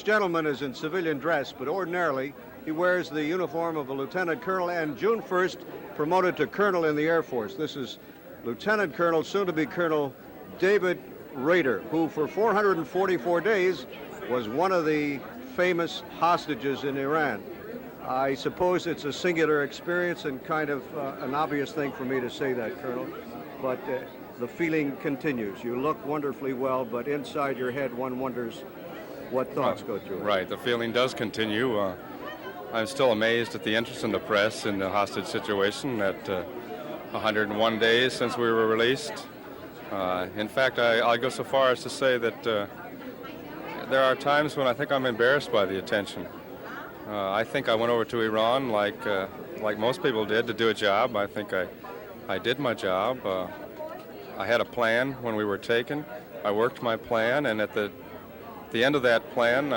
This gentleman is in civilian dress, but ordinarily he wears the uniform of a lieutenant colonel and June 1st promoted to colonel in the Air Force. This is Lieutenant Colonel, soon to be Colonel David Roeder, who for 444 days was one of the famous hostages in Iran. I suppose it's a singular experience and kind of an obvious thing for me to say that, Colonel, but the feeling continues. You look wonderfully well, but inside your head one wonders what thoughts go through it. Right, the feeling does continue. I'm still amazed at the interest in the press in the hostage situation at 101 days since we were released. In fact, I'll go so far as to say that there are times when I think I'm embarrassed by the attention. I think I went over to Iran like most people did to do a job. I think I did my job. I had a plan when we were taken. I worked my plan, and at the end of that plan,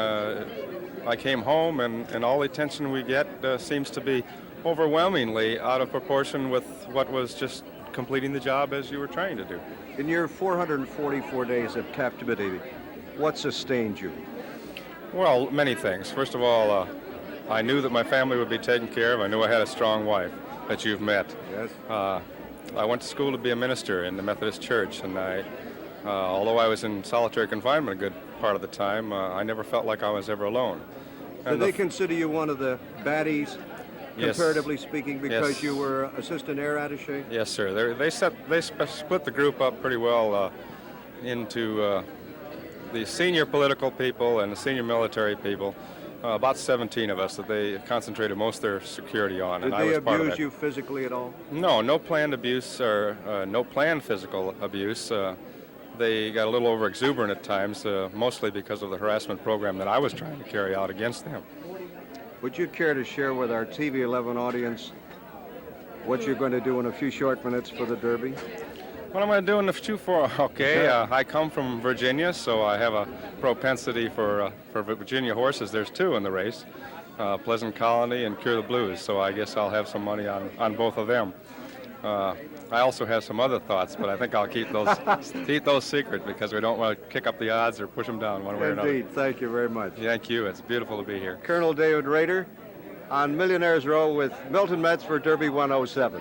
I came home, and all the attention we get seems to be overwhelmingly out of proportion with what was just completing the job as you were trying to do. In your 444 days of captivity, what sustained you? Well, many things. First of all, I knew that my family would be taken care of. I knew I had a strong wife that you've met. Yes. I went to school to be a minister in the Methodist Church, and although I was in solitary confinement a good part of the time, I never felt like I was ever alone. Did they consider you one of the baddies, Yes. comparatively speaking, because Yes. you were assistant air attaché? Yes, sir. They split the group up pretty well into the senior political people and the senior military people. About 17 of us that they concentrated most of their security on. Did and I they was part of abuse it. you physically at all? No planned abuse or no planned physical abuse. They got a little over exuberant at times, mostly because of the harassment program that I was trying to carry out against them. Would you care to share with our TV 11 audience what you're going to do in a few short minutes for the Derby? What am I doing the shoe for? Okay, I come from Virginia, so I have a propensity for Virginia horses. There's two in the race, Pleasant Colony and Cure the Blues, so I guess I'll have some money on both of them. I also have some other thoughts, but I think I'll keep those secret because we don't want to kick up the odds or push them down one way or another. Indeed. Thank you very much. Thank you. It's beautiful to be here. Colonel David Roeder on Millionaires Row with Milton Metz for Derby 107.